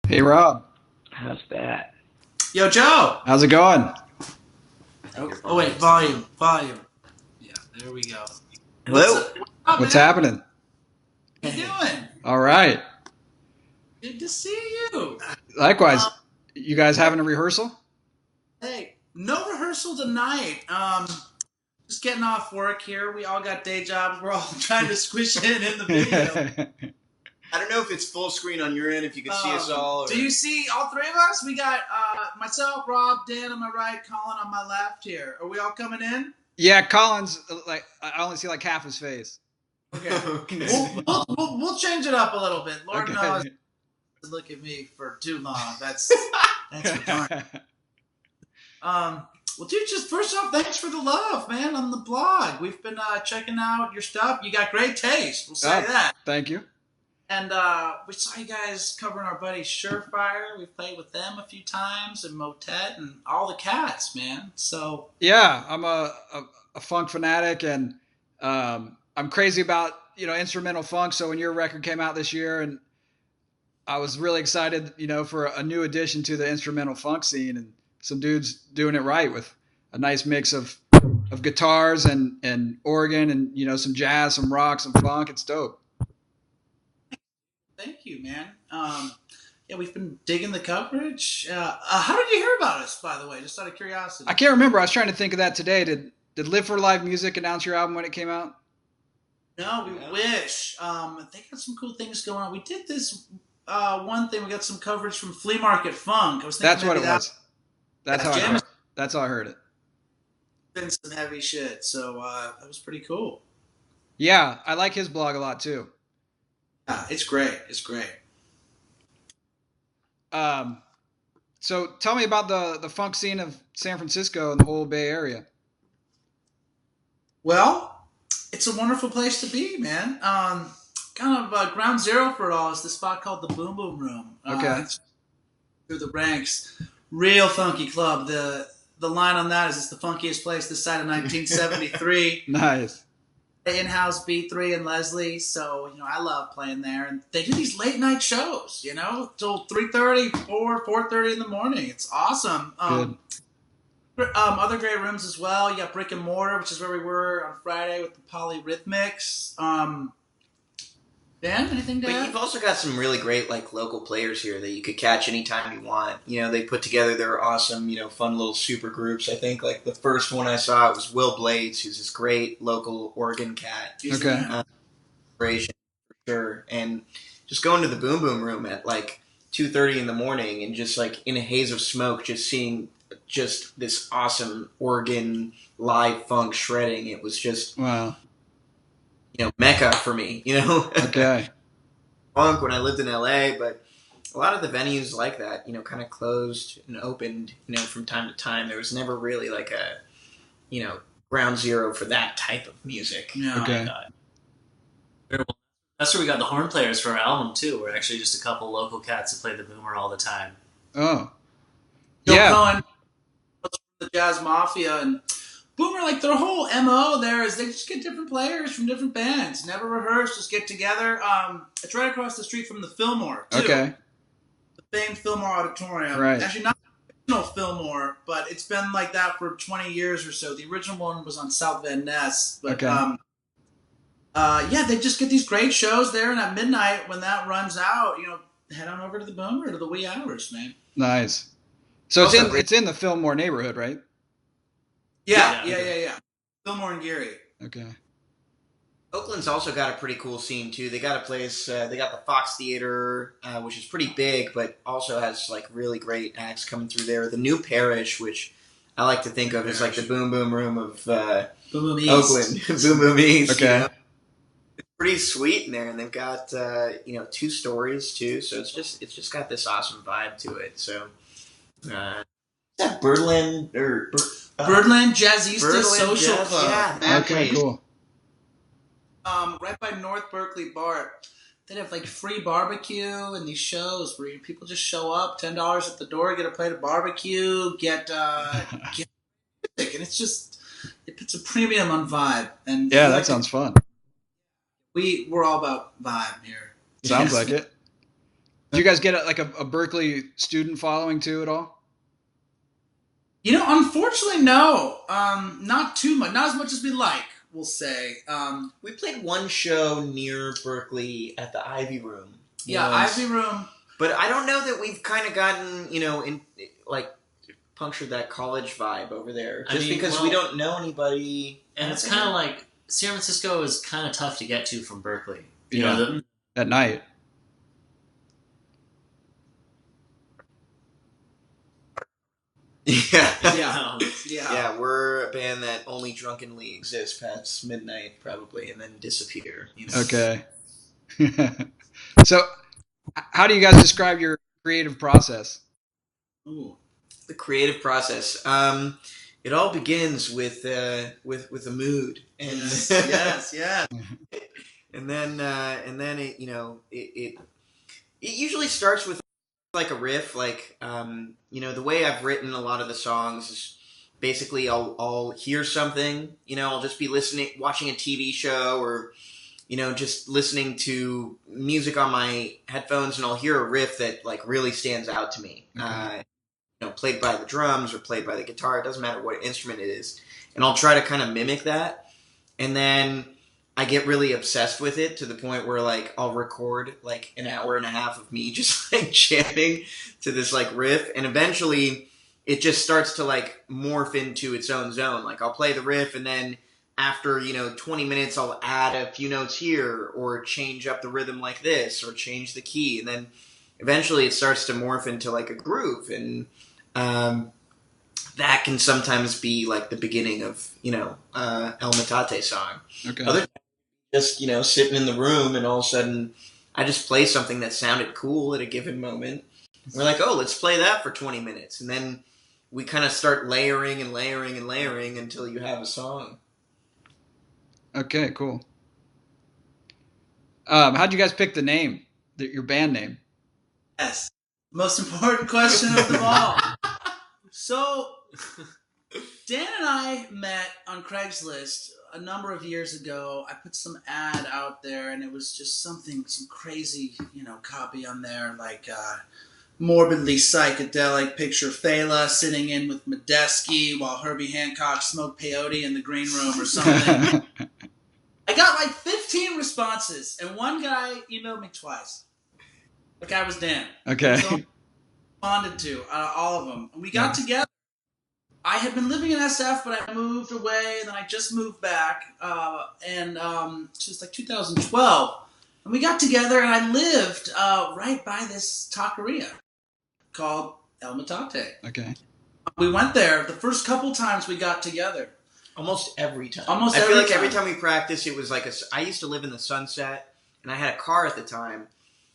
Hey Rob, How's that? Yo, Joe. how's it going? Oh, wait, volume. Yeah, there we go. Hello. What's up, What's man? happening? How you doing? All right. Good to see you. Likewise. Um, You guys having a rehearsal? hey, no rehearsal tonight. Just getting off work here. We all got day jobs. We're all trying to squish in the video. I don't know if it's full screen on your end, if you can see us all. Or... Do you see all three of us? We got myself, Rob, Dan on my right, Colin on my left here. Are we all coming in? Yeah, Colin's like I only see like half his face. Okay. We'll change it up a little bit. Lord knows. Okay. Look at me for too long. That's retarded. Well, dude, just first off, thanks for the love, man, on the blog. We've been checking out your stuff. You got great taste. We'll say that. Thank you. And we saw you guys covering our buddy Surefire. We've played with them a few times, and Metate, and all the cats, man. So Yeah, I'm a funk fanatic, and I'm crazy about instrumental funk. So when your record came out this year, and I was really excited, for a new addition to the instrumental funk scene, and some dudes doing it right with a nice mix of guitars and organ and some jazz, some rock, some funk. It's dope. thank you, man. Yeah, we've been digging the coverage. How did you hear about us, by the way? Just out of curiosity. I can't remember. I was trying to think of that today. Did Live for Live Music announce your album when it came out? No, we wish. They got some cool things going on. We did this one thing. We got some coverage from Flea Market Funk. I was thinking That's what it was. That's how I heard. Jam's That's how I heard it. been some heavy shit, so that was pretty cool. Yeah, I like his blog a lot too. Yeah, it's great. It's great. So tell me about the funk scene of San Francisco and the whole Bay Area. Well, it's a wonderful place to be, man. Kind of ground zero for it all is the spot called the Boom Boom Room. Okay. It's through the ranks. Real funky club. The line on that is it's the funkiest place this side of 1973. Nice. In-house B3 and Leslie, so I love playing there, and they do these late night shows, till 3:30, 4:30 in the morning. It's awesome. Good. Other great rooms as well. You got Brick and Mortar, which is where we were on Friday with the Polyrhythmics. Dan, anything to But add? you've also got some really great local players here that you could catch anytime you want. They put together their awesome, fun little super groups. I think the first one I saw was Will Blades, who's this great local Oregon cat. Okay. Inspiration for sure. And just going to the Boom Boom Room at 2:30 in the morning and just in a haze of smoke, just seeing just this awesome Oregon live funk shredding. It was just Wow. Mecca for me. Okay. Funk when I lived in LA, but a lot of the venues like that, kind of closed and opened, from time to time. There was never really ground zero for that type of music. Yeah. Okay. That's where we got the horn players for our album too. We're actually just a couple local cats that play the boomer all the time. Oh. Bill Yeah. Cohen, the Jazz Mafia, and Boomer, their whole MO there is they just get different players from different bands. Never rehearse, just get together. It's right across the street from the Fillmore, too. Okay. The famed Fillmore Auditorium. Right. Actually, not the original Fillmore, but it's been like that for 20 years or so. The original one was on South Van Ness. But, Okay. yeah, they just get these great shows there, and at midnight, when that runs out, head on over to the Boomer to the wee hours, man. Nice. So Also it's in the Fillmore neighborhood, right? Yeah. Fillmore and Geary. Okay. Oakland's also got a pretty cool scene too. They got a place. They got the Fox Theater, which is pretty big, but also has really great acts coming through there. The New Parish, which I like to think of as the Boom Boom Room of Boom Boom East. Oakland. Boom Boom East. Okay. It's pretty sweet in there, and they've got 2 stories too. So it's just got this awesome vibe to it. So is that Birdland or? Birdland Jazzista Birdland Social Jazz, Club. yeah, that Okay. place. Cool. Right by North Berkeley Bar. They'd have free barbecue and these shows where people just show up, $10 at the door, get a plate of barbecue, get music, and it puts a premium on vibe. And Yeah, that sounds fun. we're all about vibe here. Sounds like it. Do you guys get a Berkeley student following too at all? Unfortunately, no. Not too much. Not as much as we like, we'll say. We played one show near Berkeley at the Ivy Room. Yeah, once. Ivy Room. But I don't know that we've kind of gotten, punctured that college vibe over there. Just because we don't know anybody. And it's kind of like San Francisco is kind of tough to get to from Berkeley. At night. Yeah, we're a band that only drunkenly exists past midnight, probably, and then disappear. Okay. So, how do you guys describe your creative process? Ooh, the creative process. It all begins with a mood, and yes. and then it usually starts with like a riff, the way I've written a lot of the songs is basically I'll hear something, I'll just be watching a TV show or just listening to music on my headphones, and I'll hear a riff that like really stands out to me. Okay. Played by the drums or played by the guitar. It doesn't matter what instrument it is, and I'll try to kind of mimic that, and then I get really obsessed with it to the point where like I'll record like an hour and a half of me just like jamming to this like riff, and eventually it just starts to like morph into its own zone. Like I'll play the riff, and then after 20 minutes I'll add a few notes here or change up the rhythm like this or change the key, and then eventually it starts to morph into like a groove, and that can sometimes be like the beginning of El Metate song. Okay. Other just sitting in the room, and all of a sudden I just play something that sounded cool at a given moment. We're like, oh, let's play that for 20 minutes, and then we kind of start layering and layering and layering until you have a song. Okay, cool. How'd you guys pick the name, your band name? Yes, most important question of them all. So, Dan and I met on Craigslist a number of years ago. I put some ad out there, and it was just some crazy, copy on there, like morbidly psychedelic picture Fela sitting in with Medeski while Herbie Hancock smoked peyote in the green room or something. I got like 15 responses, and one guy emailed me twice. The guy was Dan. Okay. So I responded to all of them. And we got together. I had been living in SF, but I moved away, and then I just moved back. And it was like 2012. And we got together, and I lived right by this taqueria called El Metate. Okay. We went there the first couple times we got together. Almost every time. I feel like every time we practiced, it was like I used to live in the Sunset, and I had a car at the time.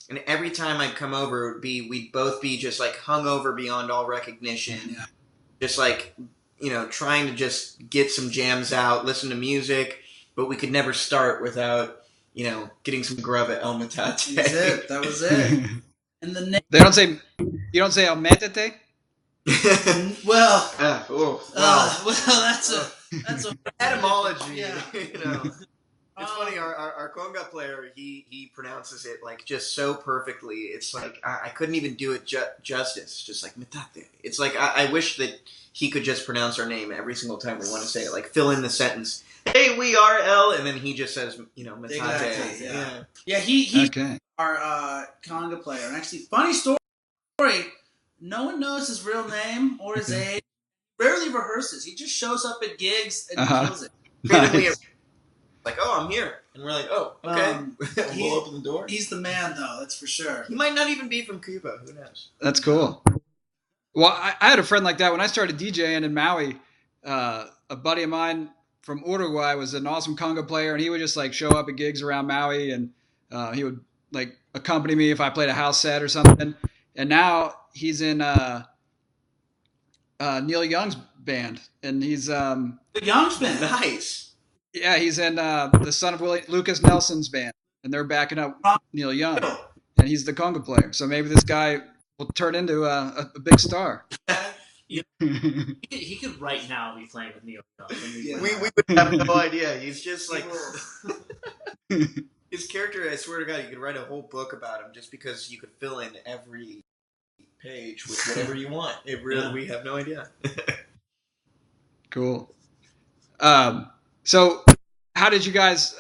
And every time I'd come over, we'd both be just like hungover beyond all recognition. Yeah. Just like, trying to just get some jams out, listen to music, but we could never start without, getting some grub at El Metate. That was it. And the name. You don't say El Metate? Well, that's a etymology. Yeah. It's funny. Our conga player, he pronounces it like just so perfectly. It's like I couldn't even do it justice. Just like Metate. It's like I wish that he could just pronounce our name every single time we want to say it. Like fill in the sentence. Hey, we are El, and then he just says, Metate. Exactly, yeah. He okay. Our conga player. And actually, funny story. No one knows his real name or his age. Rarely rehearses. He just shows up at gigs and kills it. Nice. Like, oh, I'm here. And we're like, oh, okay. We'll open the door. He's the man, though, that's for sure. He might not even be from Cuba. Who knows? That's cool. Well, I had a friend like that. When I started DJing in Maui, a buddy of mine from Uruguay was an awesome conga player, and he would just like show up at gigs around Maui, and he would like accompany me if I played a house set or something. And now he's in Neil Young's band, and he's the Young's band. Nice. Yeah, he's in the son of Lucas Nelson's band, and they're backing up Neil Young, and he's the conga player. So maybe this guy will turn into a big star. He could right now be playing with Neil Young. We would have no idea. He's just like His character, I swear to God, you could write a whole book about him just because you could fill in every page with whatever you want. It really, we have no idea. Cool. So how did you guys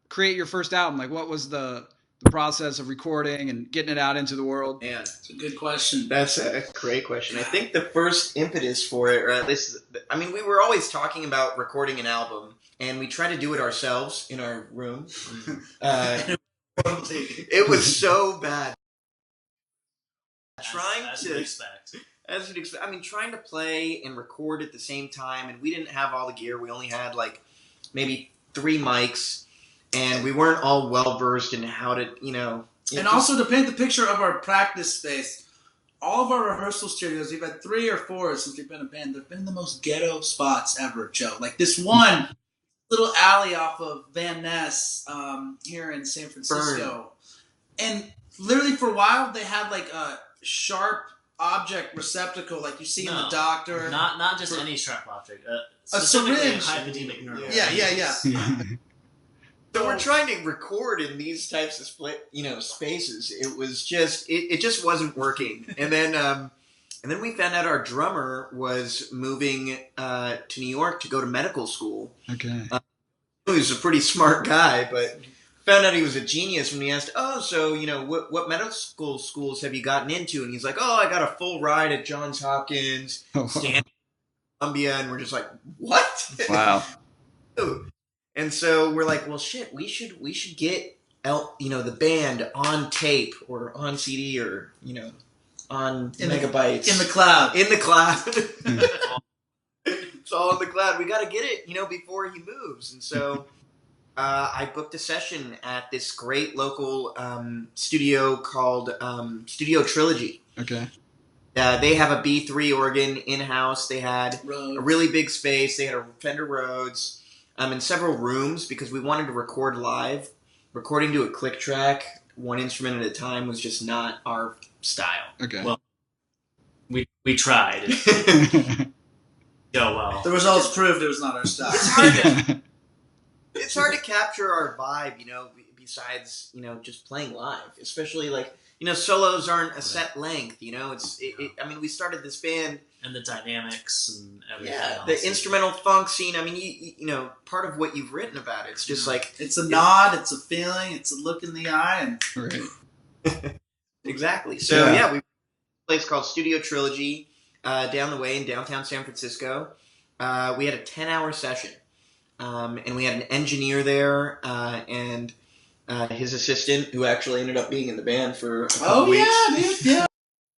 create your first album? Like, what was the process of recording and getting it out into the world? Man, It's a good question. that's a great question. I think the first impetus for it, or at least, I mean, we were always talking about recording an album, and we tried to do it ourselves in our room. It was so bad. As you'd expect. As you'd expect. I mean, trying to play and record at the same time, and we didn't have all the gear. We only had like maybe 3 mics, and we weren't all well versed in how to, you know. And also to paint the picture of our practice space, all of our rehearsal studios, we've had 3 or 4 since we've been a band. They've been the most ghetto spots ever, Joe. Like this one little alley off of Van Ness here in San Francisco. And literally for a while they had like a sharp object receptacle like you see in the doctor. Not just any sharp object. A syringe. Hypodermic needle. Yeah. So we're trying to record in these types of spaces. It was just it just wasn't working. And then we found out our drummer was moving to New York to go to medical school. Okay. He was a pretty smart guy, but found out he was a genius when we asked, so, you know, what medical schools have you gotten into? And he's like, I got a full ride at Johns Hopkins, Stanford, Columbia, and we're just like, what? Wow. And so we're like, well, shit, we should get the band on tape or on CD or, you know, on megabytes. In the cloud. In the cloud. It's all in the cloud. We got to get it, you know, before he moves. And so I booked a session at this great local studio called Studio Trilogy. Okay. They have a B3 organ in-house. They had a really big space. They had a Fender Rhodes and several rooms because we wanted to record live. Recording to a click track, one instrument at a time, was just not our style. Okay. Well, we tried. Well. The results proved it was not our style. It's hard to capture our vibe, you know, besides, you know, just playing live. Especially, like, you know, solos aren't a set length, you know. I mean, we started this band. And the dynamics and everything else. The instrumental funk scene, I mean, you know, part of what you've written about it's just like... It's a nod, it's a feeling, it's a look in the eye. And Right. Exactly. So, we have a place called Studio Trilogy down the way in downtown San Francisco. We had a 10-hour session. And we had an engineer there and his assistant, who actually ended up being in the band for a couple weeks. Yeah.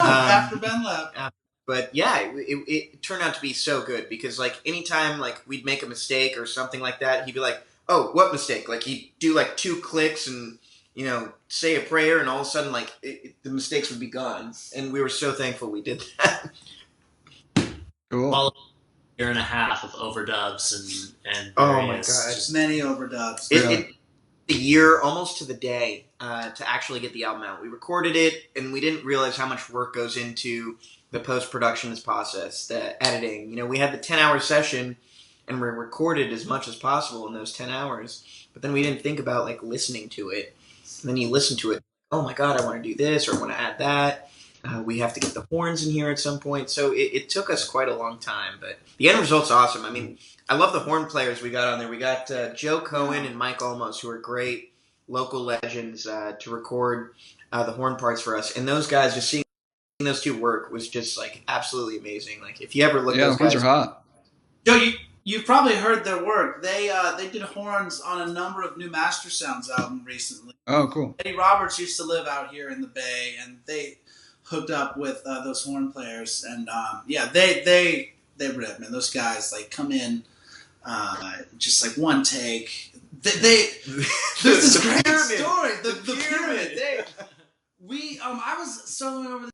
After Ben left. But yeah, it turned out to be so good because, like, anytime like we'd make a mistake or something like that, he'd be like, "Oh, what mistake?" Like he'd do like 2 clicks and, you know, say a prayer, and all of a sudden, like the mistakes would be gone. And we were so thankful we did that. Cool. Followed a year and a half of overdubs and Oh my various, God. just Many overdubs. A year, almost to the day, to actually get the album out. We recorded it, and we didn't realize how much work goes into the post-production process, the editing. You know, we had the 10-hour session, and we recorded as much as possible in those 10 hours. But then we didn't think about, like, listening to it. And then you listen to it, oh my God, I want to do this, or I want to add that. We have to get the horns in here at some point. So it took us quite a long time, but the end result's awesome. I mean, I love the horn players we got on there. We got Joe Cohen and Mike Olmos, who are great local legends to record the horn parts for us. And those guys, just seeing those 2 work was just, like, absolutely amazing. Like, if you ever look at those the horns guys... are hot. Joe, you've probably heard their work. They did horns on a number of new Mastersounds album recently. Oh, cool. Eddie Roberts used to live out here in the Bay, and they hooked up with those horn players, and they rip, man. Those guys like come in, just like one take. There's this great story. The pyramid. I was soloing over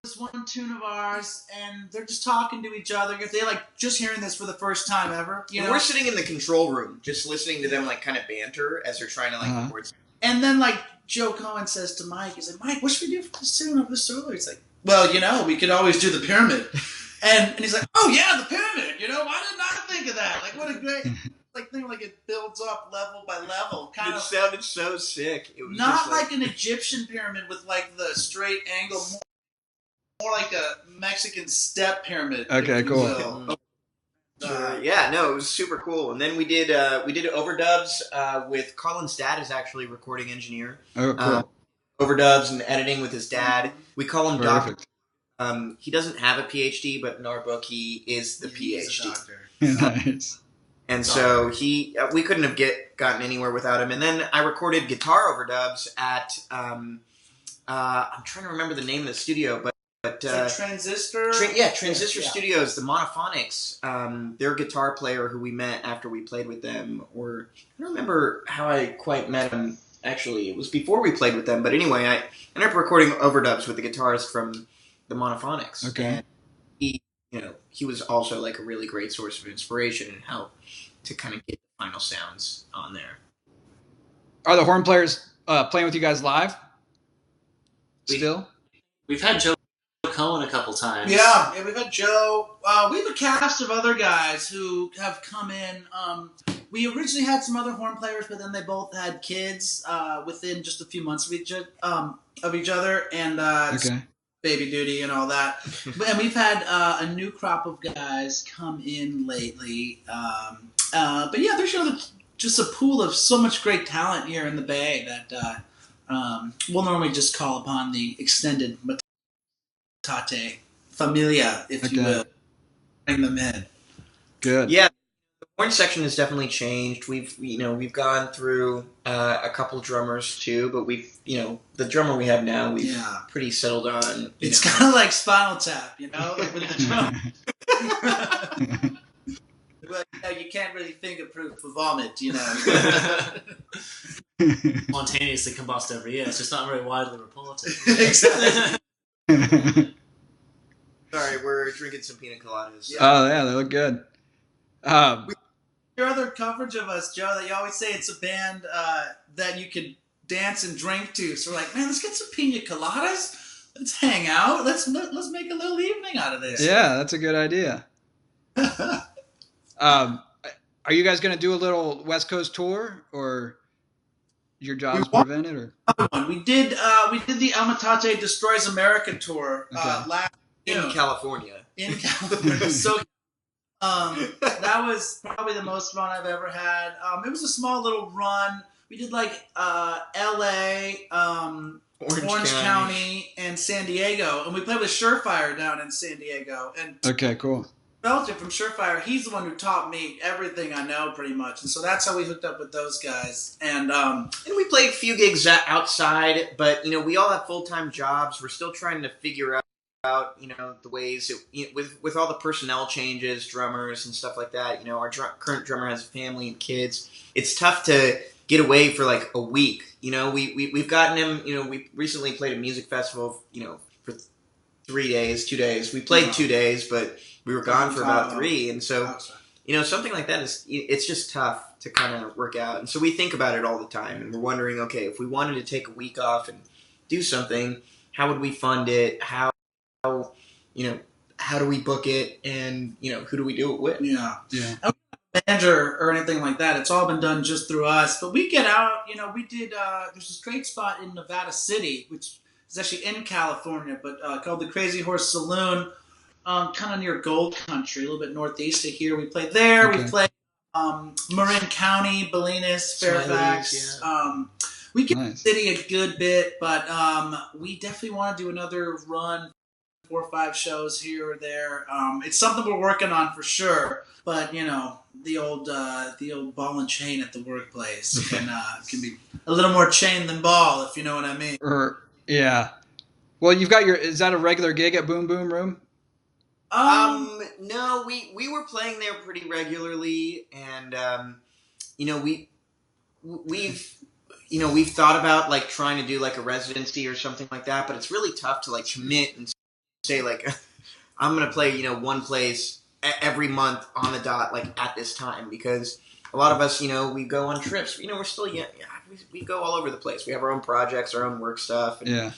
this one tune of ours, and they're just talking to each other. If they like just hearing this for the first time ever, you know. We're sitting in the control room, just listening to them like kind of banter as they're trying to like record. And then like Joe Cohen says to Mike, he's like, "Mike, what should we do for this tune over the solo?" He's like, "Well, you know, we could always do the pyramid." And he's like, "Oh yeah, the pyramid. You know, why didn't I think of that? Like, what a great." like thing like it builds up level by level. Kind It of sounded so sick. It was not just like an Egyptian pyramid with like the straight angle, more like a Mexican step pyramid. Okay, if you cool. will. Yeah, no, it was super cool. And then we did overdubs with Colin's dad is actually a recording engineer. Oh, cool. Overdubs and editing with his dad. We call him Doctor. Perfect. He doesn't have a PhD, but in our book, he is the He's a PhD. doctor. Nice. And so we couldn't have gotten anywhere without him. And then I recorded guitar overdubs at I'm trying to remember the name of the studio, but Transistor. Transistor Studios, the Monophonics. Their guitar player who we met after we played with them, or I don't remember how I quite met him. Actually, it was before we played with them. But anyway, I ended up recording overdubs with the guitarist from the Monophonics. Okay. And he was also like a really great source of inspiration and help to kind of get the final sounds on there. Are the horn players playing with you guys live? Still? We've had Joe Cohen a couple times. Yeah, we've had Joe. We have a cast of other guys who have come in. We originally had some other horn players, but then they both had kids within just a few months of each other, and Okay. baby duty and all that. And we've had a new crop of guys come in lately. But yeah, there's just a pool of so much great talent here in the Bay that we'll normally just call upon the extended Metate familia, if you will, bring them in. Good. Yeah, the horn section has definitely changed. We've gone through a couple drummers too, but the drummer we have now we've pretty settled on. It's kind of like Spinal Tap, like with the drum. But you can't really finger-proof for vomit, Spontaneously combust every year. It's just not very widely reported. Exactly. Sorry, we're drinking some pina coladas. Oh, yeah, they look good. Your other coverage of us, Joe, that you always say it's a band that you could dance and drink to. So we're like, man, let's get some pina coladas. Let's hang out. Let's make a little evening out of this. Yeah, that's a good idea. Are you guys going to do a little West Coast tour, or your job's prevented? Or we did the Metate Destroys America tour last in California. So that was probably the most fun I've ever had. It was a small little run. We did like L.A., Orange County, and San Diego, and we played with Surefire down in San Diego. And okay, cool. Belgium from Surefire, he's the one who taught me everything I know pretty much, and so that's how we hooked up with those guys. And we played a few gigs outside, but we all have full-time jobs. We're still trying to figure out the ways with all the personnel changes, drummers and stuff like that. Our current drummer has a family and kids. It's tough to get away for like a week. We've gotten him. We recently played a music festival. For 2 days. We played 2 days, but we were gone for about 3, and so something like that it's just tough to kind of work out. And so we think about it all the time, and we're wondering, okay, if we wanted to take a week off and do something, how would we fund it? How do we book it? And who do we do it with? Yeah. Manager or anything like that. It's all been done just through us. But we get out. We did. There's this great spot in Nevada City, which is actually in California, but called the Crazy Horse Saloon. Kind of near Gold Country, a little bit northeast of here. We played there. Okay. We played Marin County, Bolinas, Fairfax. We get the city a good bit, but we definitely want to do another run, 4 or 5 shows here or there. It's something we're working on for sure. But the old ball and chain at the workplace can be a little more chain than ball, if you know what I mean. Yeah. Well, you've got is that a regular gig at Boom Boom Room? No, we were playing there pretty regularly, and we've thought about like trying to do like a residency or something like that, but it's really tough to like commit and say like I'm gonna play one place every month on the dot like at this time, because a lot of us we go on trips. We're still we go all over the place. We have our own projects, our own work stuff. And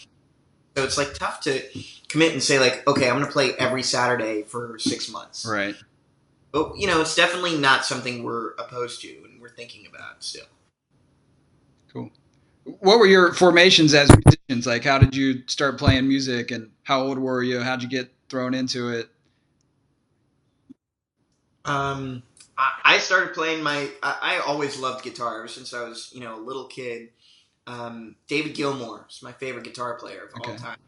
so it's like tough to commit and say like, okay, I'm going to play every Saturday for 6 months. Right. But it's definitely not something we're opposed to and we're thinking about still. Cool. What were your formations as musicians? Like, how did you start playing music, and how old were you? How'd you get thrown into it? I started playing I always loved guitar ever since I was, a little kid. David Gilmour is my favorite guitar player of all time.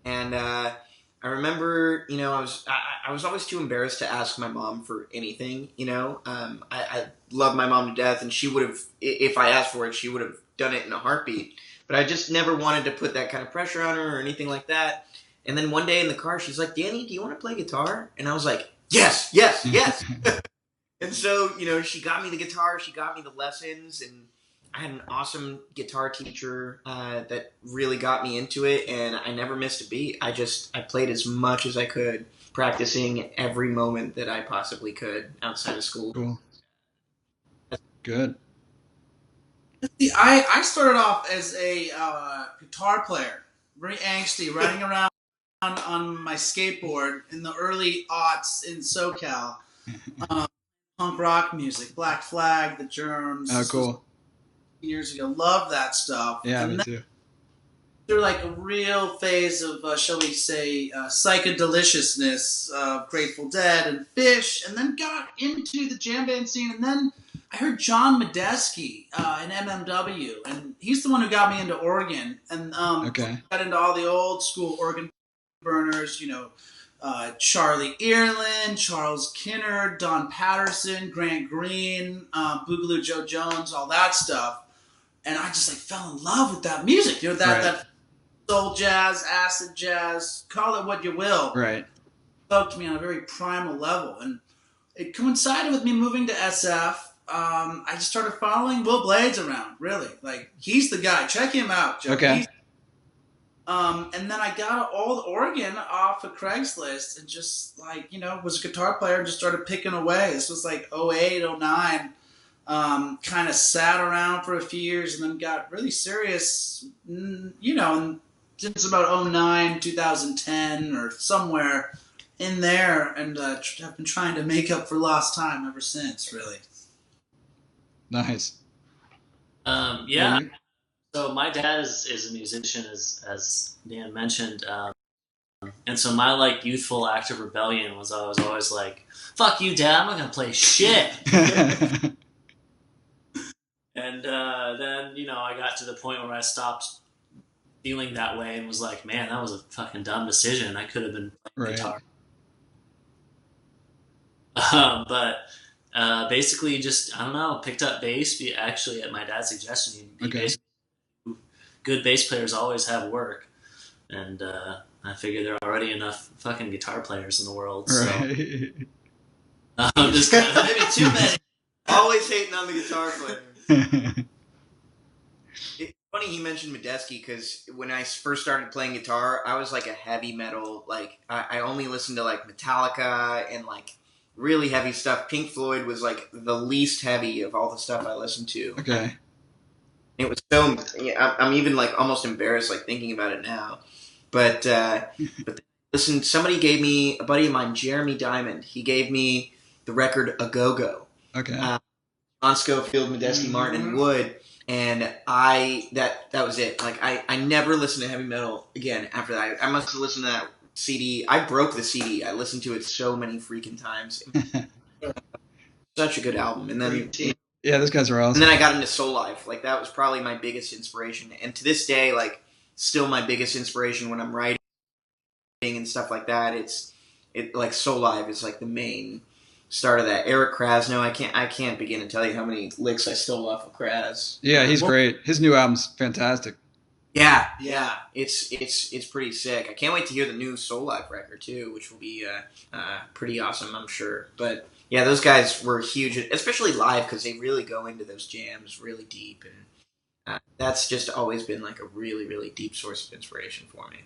And I remember, I was always too embarrassed to ask my mom for anything, I love my mom to death, and she would have, if I asked for it, she would have done it in a heartbeat. But I just never wanted to put that kind of pressure on her or anything like that. And then one day in the car, she's like, Danny, do you want to play guitar? And I was like, yes, yes, yes. And so, she got me the guitar, she got me the lessons, and I had an awesome guitar teacher that really got me into it, and I never missed a beat. I played as much as I could, practicing every moment that I possibly could outside of school. Cool. Good. See, I started off as a guitar player, very angsty, riding around on my skateboard in the early aughts in SoCal. Punk rock music, Black Flag, The Germs. Oh, cool. Years ago, love that stuff. Yeah, and me too. Through like a real phase of, shall we say, psychedeliciousness of Grateful Dead and Fish, and then got into the jam band scene, and then I heard John Medeski in MMW, and he's the one who got me into organ, and got into all the old school organ burners, Charlie Earland, Charles Kinner, Don Patterson, Grant Green, Boogaloo Joe Jones, all that stuff. And I just fell in love with that music. That soul jazz, acid jazz, call it what you will. Right. Spoke to me on a very primal level. And it coincided with me moving to SF. I just started following Will Blades around, really. He's the guy. Check him out, Joe. Okay. And then I got all the organ off of Craigslist and just was a guitar player and just started picking away. This was 08, 09. Kind of sat around for a few years and then got really serious, and since about 09, 2010 or somewhere in there, and I've been trying to make up for lost time ever since, really. Nice. Yeah. So my dad is a musician, as Dan mentioned, and so my youthful active rebellion was I was always like, "Fuck you, Dad! I'm not gonna play shit." And then I got to the point where I stopped feeling that way and was like, "Man, that was a fucking dumb decision. I could have been playing guitar." But basically, just I don't know, picked up bass. Actually, at my dad's suggestion, good bass players always have work, and I figure there are already enough fucking guitar players in the world. So just maybe too many. Always hating on the guitar player. It's funny he mentioned Medeski, because when I first started playing guitar, I was a heavy metal. I only listened to Metallica and really heavy stuff. Pink Floyd was the least heavy of all the stuff I listened to. Okay. It was so. I'm even almost embarrassed thinking about it now. But listen, somebody gave me, a buddy of mine, Jeremy Diamond. He gave me the record A Go Go. Okay. On Schofield, Medeski, Martin, and Wood, and that was it. I never listened to heavy metal again after that. I must have listened to that CD. I broke the CD. I listened to it so many freaking times. Such a good album. And then yeah, those guys are awesome. And then I got into Soul Life. That was probably my biggest inspiration, and to this day, still my biggest inspiration when I'm writing and stuff like that. Soul Life is the main start of that. Eric Krasno, I can't begin to tell you how many licks I stole off of Kraz. Yeah, he's great. His new album's fantastic. Yeah, it's pretty sick. I can't wait to hear the new Soul Life record too, which will be pretty awesome, I'm sure. But yeah, those guys were huge, especially live, because they really go into those jams really deep, and that's just always been a really, really deep source of inspiration for me.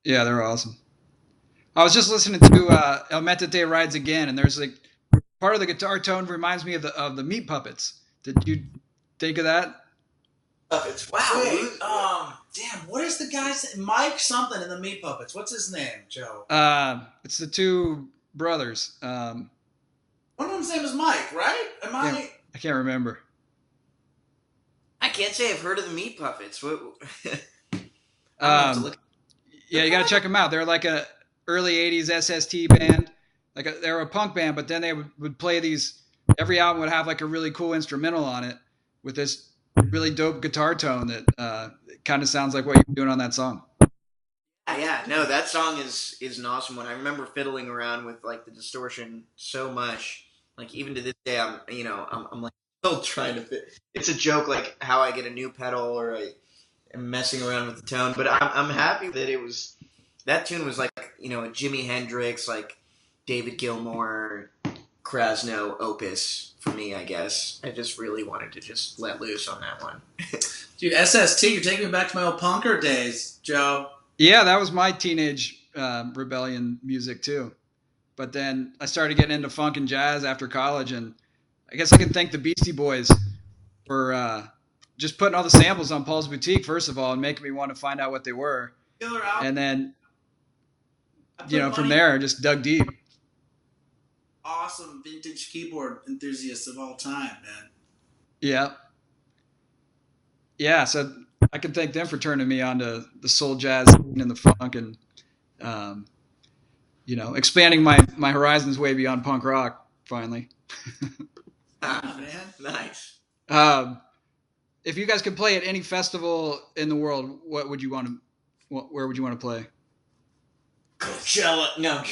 Yeah, they're awesome. I was just listening to El Metate Rides Again, and there's part of the guitar tone reminds me of the Meat Puppets. Did you think of that? Puppets. Wow. Wait, damn, what is the guy's name? Mike something in the Meat Puppets. What's his name, Joe? It's the two brothers. One of them's name is Mike, right? Am I? I can't remember. I can't say I've heard of the Meat Puppets. What? Yeah, you got to check them out. They're like a early '80s SST band. They were a punk band, but then they would play these. Every album would have like a really cool instrumental on it with this really dope guitar tone that kind of sounds like what you're doing on that song. Yeah, no, that song is an awesome one. I remember fiddling around with like the distortion so much. Like even to this day, I'm like still trying to fit. It's a joke, like how I get a new pedal or I am messing around with the tone. But I'm happy that that tune was like a Jimi Hendrix, like David Gilmour, Krasno opus for me. I guess I just really wanted to just let loose on that one. Dude, SST, you're taking me back to my old punker days, Joe. Yeah, that was my teenage rebellion music too. But then I started getting into funk and jazz after college, and I guess I can thank the Beastie Boys for just putting all the samples on Paul's Boutique, first of all, and making me want to find out what they were. Killer album. And then, from there, just dug deep. Awesome vintage keyboard enthusiasts of all time, man. Yeah. Yeah, so I can thank them for turning me on to the soul jazz and the funk and, expanding my horizons way beyond punk rock, finally. Man. Nice. If you guys could play at any festival in the world, where would you want to play? Coachella. No.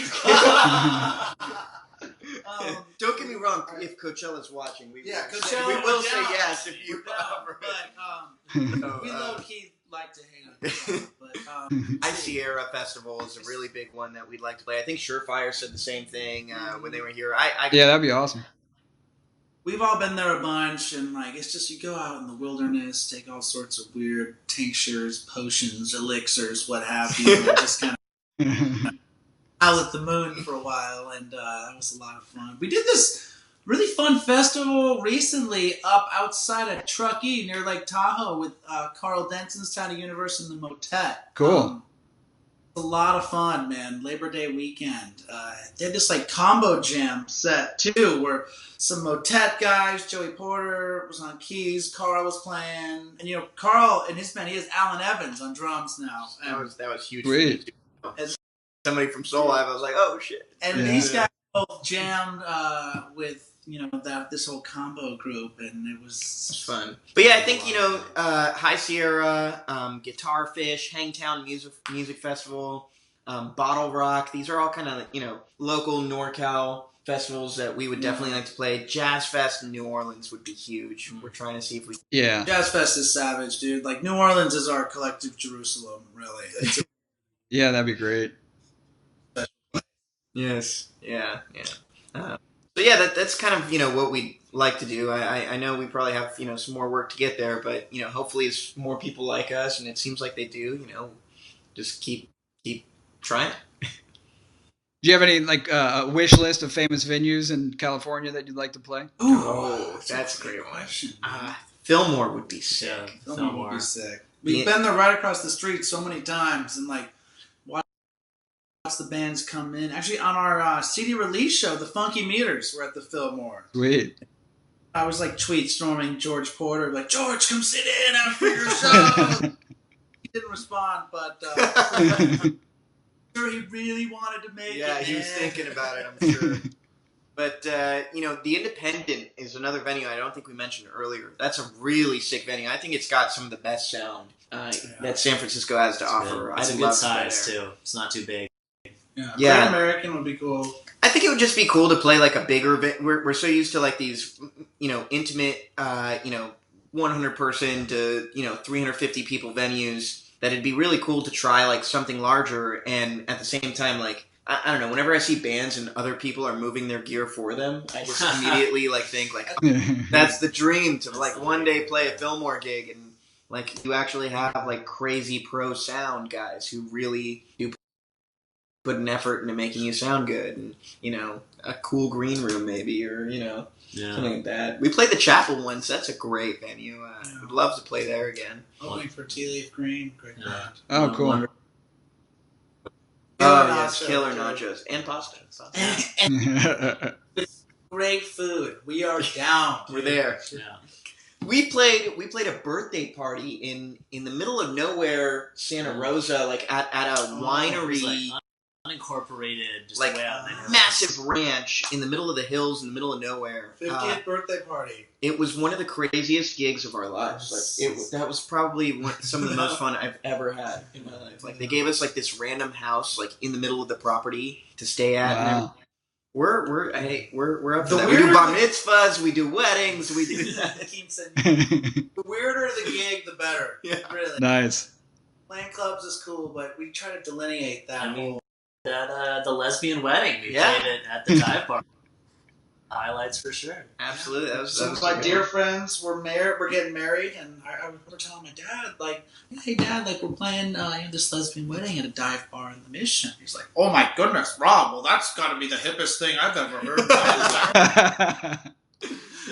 Don't get me wrong. If Coachella's watching, we will say yes if you offer. But we low key like to hang on. But High Sierra Festival is a really big one that we'd like to play. I think Surefire said the same thing when they were here. Yeah, that'd be awesome. We've all been there a bunch, and it's just you go out in the wilderness, take all sorts of weird tinctures, potions, elixirs, what have you, and just kind of out at the moon for a while, and that was a lot of fun. We did this really fun festival recently up outside of Truckee near Lake Tahoe with Carl Denson's Tiny Universe and the Motet. Cool. A lot of fun, man. Labor Day weekend. They had this combo jam set too, where some Motet guys, Joey Porter was on keys, Carl was playing, and Carl and his band, he has Alan Evans on drums now. That was huge. Sweet. As somebody from Soul Live, I was like, oh shit. And these guys both jammed with this whole combo group, and it was fun. But yeah, I think High Sierra, Guitar Fish, Hangtown Music Festival, Bottle Rock. These are all kind of local NorCal festivals that we would definitely like to play. Jazz Fest in New Orleans would be huge. We're trying to see if we. Yeah. Jazz Fest is savage, dude. New Orleans is our collective Jerusalem, really. Yeah, that'd be great. Yes. Yeah. So yeah, that's kind of what we'd like to do. I know we probably have some more work to get there, but hopefully it's more people like us, and it seems like they do. Just keep trying. Do you have any a wish list of famous venues in California that you'd like to play? Oh, that's a great question. Fillmore would be sick. Yeah, Fillmore would be sick. We've been there right across the street so many times, and watch the bands come in. Actually, on our CD release show, the Funky Meters were at the Fillmore. Sweet. I was tweet storming George Porter, George, come sit in after your show. He didn't respond, but sure he really wanted to make it. Yeah, he was thinking about it, I'm sure. But the Independent is another venue I don't think we mentioned earlier. That's a really sick venue. I think it's got some of the best sound that San Francisco has to offer. It's a good size too. It's not too big. Yeah. Great American would be cool. I think it would just be cool to play a bigger event. We're so used to these, intimate, 100 person to 350 people venues that it'd be really cool to try something larger. And at the same time, I don't know. Whenever I see bands and other people are moving their gear for them, I just immediately think that's the dream to one day play a Fillmore gig and you actually have crazy pro sound guys who really do put an effort into making you sound good, and a cool green room maybe, or something like that. We played the Chapel once. That's a great venue. Would love to play there again. Opening for Tea Leaf Green, great band. Oh, cool. Oh yes, killer nachos and pasta. great food. We are down. We're there. Yeah. We played a birthday party in the middle of nowhere, Santa Rosa, like at a winery, Like unincorporated, just like way out in the hills. massive ranch in the middle of the hills, in the middle of nowhere. 50th birthday party. It was one of the craziest gigs of our lives. Like that was probably some of the most fun I've ever had in my life. Like they gave us like this random house like in the middle of the property to stay at. Wow. And we're up for that. We do bar mitzvahs, we do weddings, we do that. The weirder the gig, the better. Yeah. Really. Nice. Playing clubs is cool, but we try to delineate that. I mean, that the lesbian wedding we Yeah. played it at the dive bar. Highlights for sure. Absolutely. That was Some of my dear friends were getting married, and I was telling my dad, like, hey, Dad, like, we're playing this lesbian wedding at a dive bar in the Mission. He's like, oh, my goodness, Rob, well, that's got to be the hippest thing I've ever heard.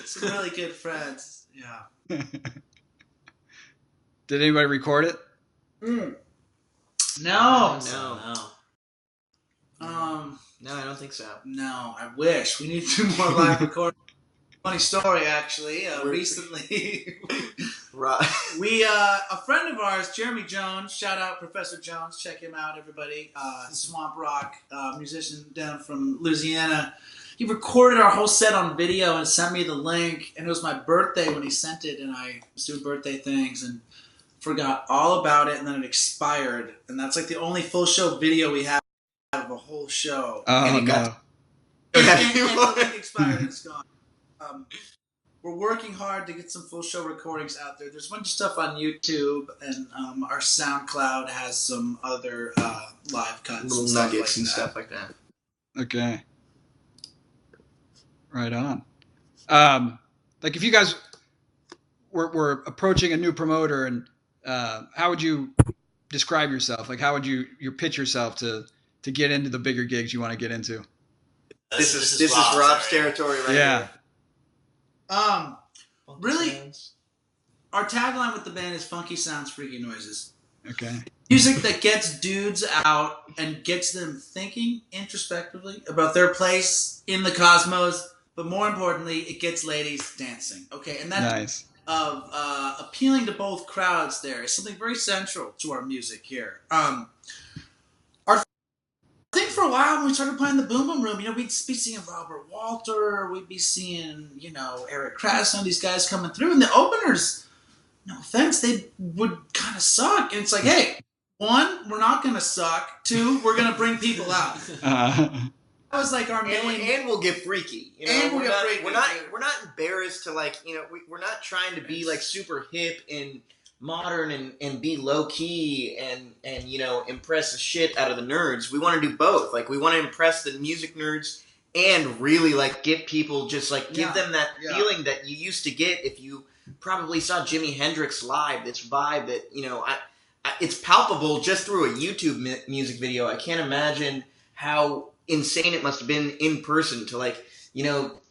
Some really good friends, yeah. Did anybody record it? No. No, I don't think so. No, I wish. We need 2 more live recordings. Funny story, actually. Recently, a friend of ours, Jeremy Jones, shout out Professor Jones, check him out, everybody. Swamp Rock musician down from Louisiana. He recorded our whole set on video and sent me the link. And it was my birthday when he sent it, and I was doing birthday things and forgot all about it, and then it expired. And that's like the only full show video we have of a whole show. Oh, no. And the link expired and it's gone. We're working hard to get some full show recordings out there. There's a bunch of stuff on YouTube, and our SoundCloud has some other live cuts, Little nuggets and stuff like that. Okay. Right on. Like if you guys were approaching a new promoter, and how would you describe yourself? Like how would you pitch yourself to get into the bigger gigs you want to get into? This is Rob's territory right here. Really, our tagline with the band is funky sounds, freaky noises. Okay. Music that gets dudes out and gets them thinking introspectively about their place in the cosmos, but more importantly, it gets ladies dancing. Okay, and that's Nice. Of appealing to both crowds there is something very central to our music here. I think for a while when we started playing the Boom Boom Room, we'd be seeing Robert Walter, we'd be seeing, Eric Krasno, these guys coming through, and the openers, no offense, they would kind of suck. And it's like, hey, 1, we're not going to suck. 2, we're going to bring people out. That was like our main... And we'll get freaky. We're not embarrassed to we're not trying to be like super hip and modern and be low key and impress the shit out of the nerds. We want to do both. Like we want to impress the music nerds and really like get people just like give them that feeling that you used to get if you probably saw Jimi Hendrix live. This vibe that it's palpable just through a YouTube music video. I can't imagine how insane it must have been in person to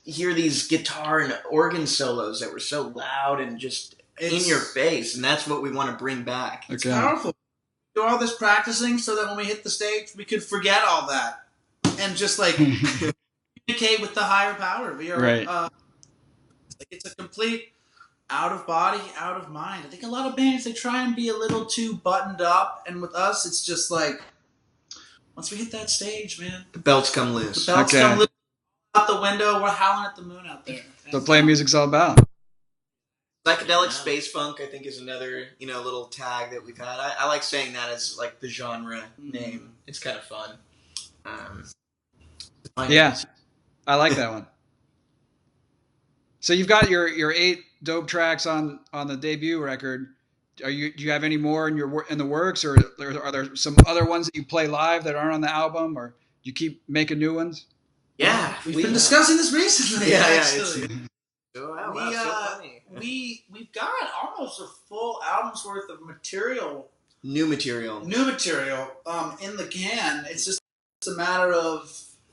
hear these guitar and organ solos that were so loud and just in your face, and that's what we want to bring back. It's powerful. Do all this practicing so that when we hit the stage, we could forget all that and just communicate with the higher power. We are, right. It's a complete out of body, out of mind. I think a lot of bands, they try and be a little too buttoned up, and with us, it's just like once we hit that stage, man, the belts come loose. The belts come loose out the window. We're howling at the moon out there. So playing music's all about. Psychedelic space funk, I think, is another little tag that we've had. I like saying that as like the genre name. It's kind of fun. Yeah, I like that one. So you've got your 8 dope tracks on the debut record. Do you have any more in the works, or are there some other ones that you play live that aren't on the album, or you keep making new ones? Yeah, we've been discussing this recently. Yeah, actually. So funny. We've got almost a full album's worth of material. New material in the can. It's just a matter of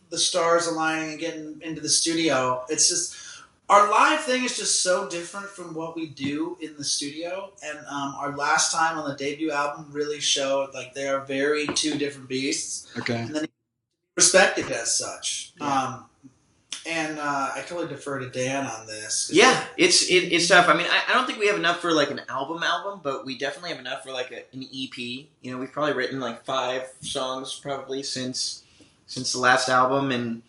the stars aligning and getting into the studio. It's just our live thing is just so different from what we do in the studio, and our last time on the debut album really showed like they are very 2 different beasts. Okay. And then respected as such. Yeah. And I totally defer to Dan on this. Yeah, it's tough. I mean, I don't think we have enough for like an album, but we definitely have enough for like an EP. You know, we've probably written like 5 songs probably since the last album, and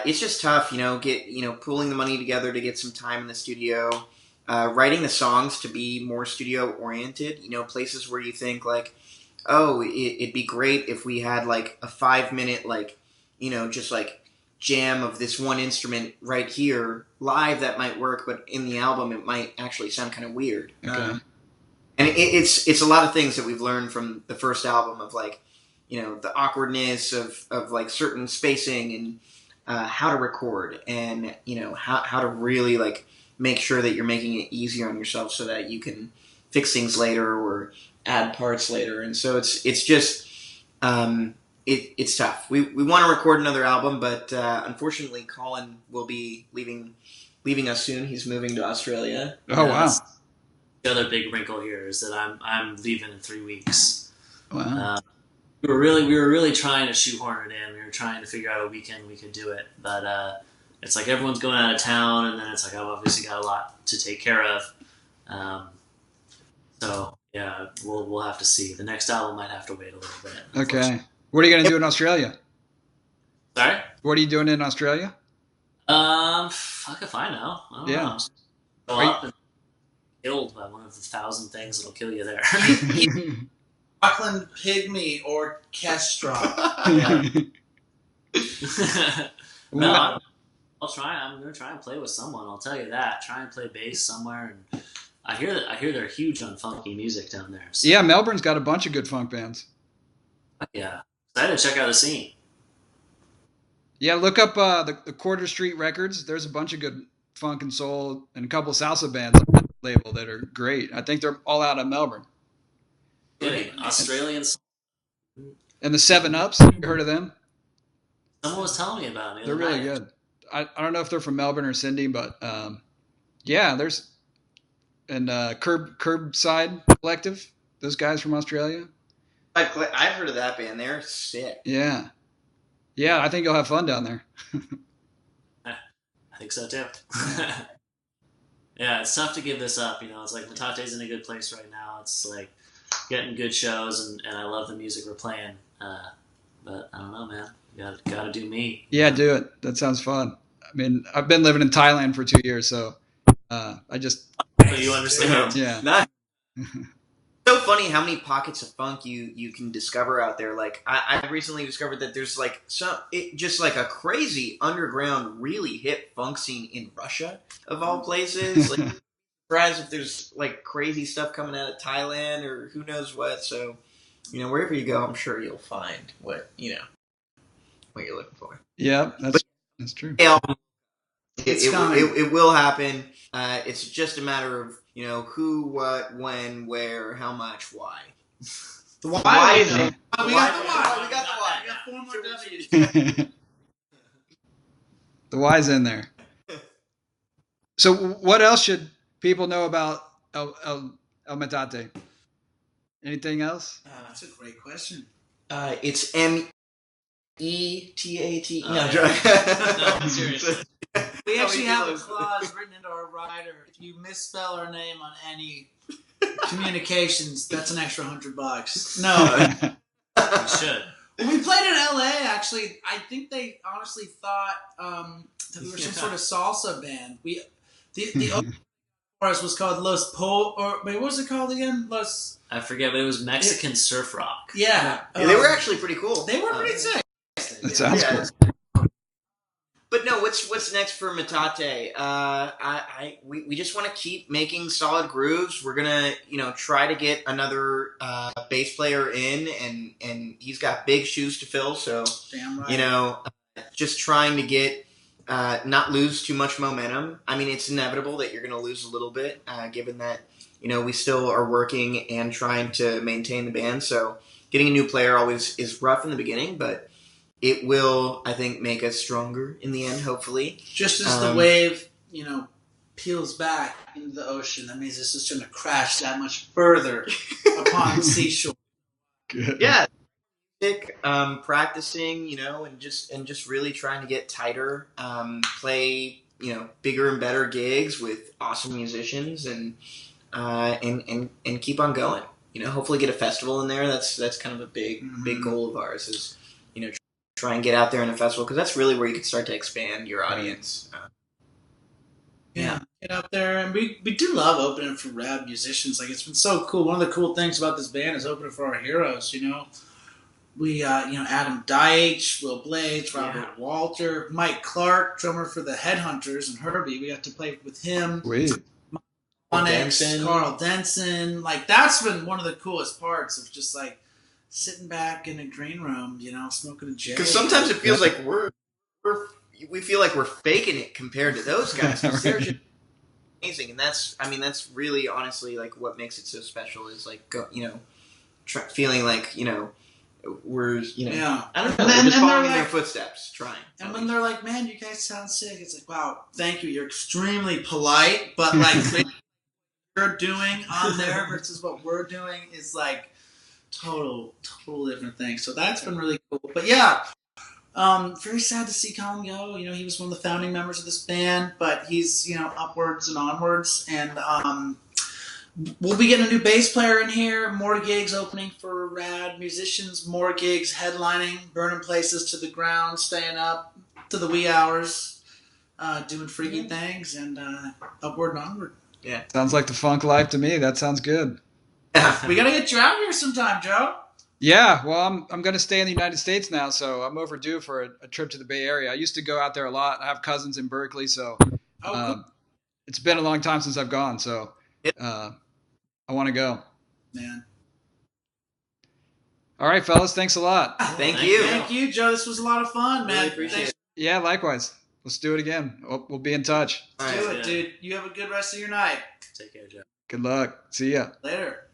it's just tough. Pulling the money together to get some time in the studio, writing the songs to be more studio oriented. Places where you think like, oh, it'd be great if we had like a 5-minute just like jam of this one instrument right here live that might work, but in the album it might actually sound kind of weird. Okay. And it's a lot of things that we've learned from the first album of like, the awkwardness of like certain spacing and how to record and how to really like make sure that you're making it easier on yourself so that you can fix things later or add parts later. And so it's just it's tough. We want to record another album, but unfortunately, Colin will be leaving us soon. He's moving to Australia. Oh wow! The other big wrinkle here is that I'm leaving in 3 weeks. Wow. We were really trying to shoehorn it in. We were trying to figure out a weekend we could do it, but it's like everyone's going out of town, and then it's like I've obviously got a lot to take care of. So yeah, we'll have to see. The next album might have to wait a little bit. Okay. What are you going to do in Australia? Sorry? What are you doing in Australia? Fuck if I know. I don't know. Go up and killed by one of the 1,000 things that'll kill you there. Auckland Pygmy Orchestra. No, I'll try. I'm gonna try and play with someone. I'll tell you that. Try and play bass somewhere. And I hear they're huge on funky music down there. So. Yeah, Melbourne's got a bunch of good funk bands. Yeah, excited to check out the scene. Yeah, look up the Quarter Street Records. There's a bunch of good funk and soul and a couple of salsa bands on that label that are great. I think they're all out of Melbourne. Really? Australians. And the 7 Ups, you heard of them? Someone was telling me about them. They're really good. I don't know if they're from Melbourne or Sydney, but yeah, there's and Curbside Collective. Those guys from Australia. I've heard of that band. They're sick. Yeah. Yeah, I think you'll have fun down there. I think so too. Yeah, it's tough to give this up. It's like Metate's in a good place right now. It's like getting good shows, and I love the music we're playing. But I don't know, man. Got to do me. Yeah, do it. That sounds fun. I mean, I've been living in Thailand for 2 years, so I just... So you understand. Yeah. Nice. So funny how many pockets of funk you can discover out there. Like I recently discovered that there's like just like a crazy underground, really hip funk scene in Russia of all places. Like, surprised if there's like crazy stuff coming out of Thailand or who knows what. So wherever you go, I'm sure you'll find what you're looking for. Yeah, that's true. It will happen. It's just a matter of who, what, when, where, how much, why. The why is it? We got the why. We got the why. We got 4 more W's. The Y's in there. So what else should people know about El Metate? Anything else? That's a great question. It's Metate. No, seriously. We actually have a clause written into our rider. If you misspell our name on any communications, that's an extra $100. No. You should. When we played in LA, actually, I think they honestly thought that we were some sort of salsa band. The opening chorus was called what was it called again? I forget, but it was Mexican surf rock. Yeah. They were actually pretty cool. They were pretty sick. That sounds cool. But no, what's next for Metate? We just want to keep making solid grooves. We're gonna try to get another bass player in, and he's got big shoes to fill. So damn right. Just trying to get not lose too much momentum. I mean, it's inevitable that you're gonna lose a little bit, given that we still are working and trying to maintain the band. So getting a new player always is rough in the beginning, but it will, I think, make us stronger in the end, hopefully. Just as the wave, peels back into the ocean, that means it's just going to crash that much further upon the seashore. Good. Yeah. practicing, and just really trying to get tighter, play, bigger and better gigs with awesome musicians, and keep on going. Hopefully get a festival in there. That's kind of a big goal of ours is, try and get out there in a festival, because that's really where you can start to expand your audience. Yeah, get out there, and we do love opening for rad musicians. Like, it's been so cool. One of the cool things about this band is opening for our heroes. We Adam Deitch, Will Blades, Robert Walter, Mike Clark, drummer for the Headhunters, and Herbie. We got to play with him. Sweet. Onyx, Carl Denson. Like, that's been one of the coolest parts of just like sitting back in a green room, smoking a J. Because sometimes it feels like we feel like we're faking it compared to those guys. They're just amazing, and that's really honestly like what makes it so special is like feeling like we're I don't know, we're just following in their footsteps, trying. And when they're like, "Man, you guys sound sick," it's like, "Wow, thank you. You're extremely polite, but like what you're doing on there versus what we're doing is like total different things." So that's been really cool. But yeah. Very sad to see Colin go. He was one of the founding members of this band, but he's, upwards and onwards. And we'll be getting a new bass player in here, more gigs opening for rad musicians, more gigs headlining, burning places to the ground, staying up to the wee hours, doing freaky things, and upward and onward. Yeah. Sounds like the funk life to me. That sounds good. We got to get you out here sometime, Joe. Yeah, well, I'm going to stay in the United States now, so I'm overdue for a trip to the Bay Area. I used to go out there a lot. I have cousins in Berkeley, so Cool. It's been a long time since I've gone, so I want to go. Man. All right, fellas, thanks a lot. Thank you. Thank you, Joe. This was a lot of fun, man. Really appreciate it. Yeah, likewise. Let's do it again. We'll be in touch. Let's do it, dude. You have a good rest of your night. Take care, Joe. Good luck. See ya. Later.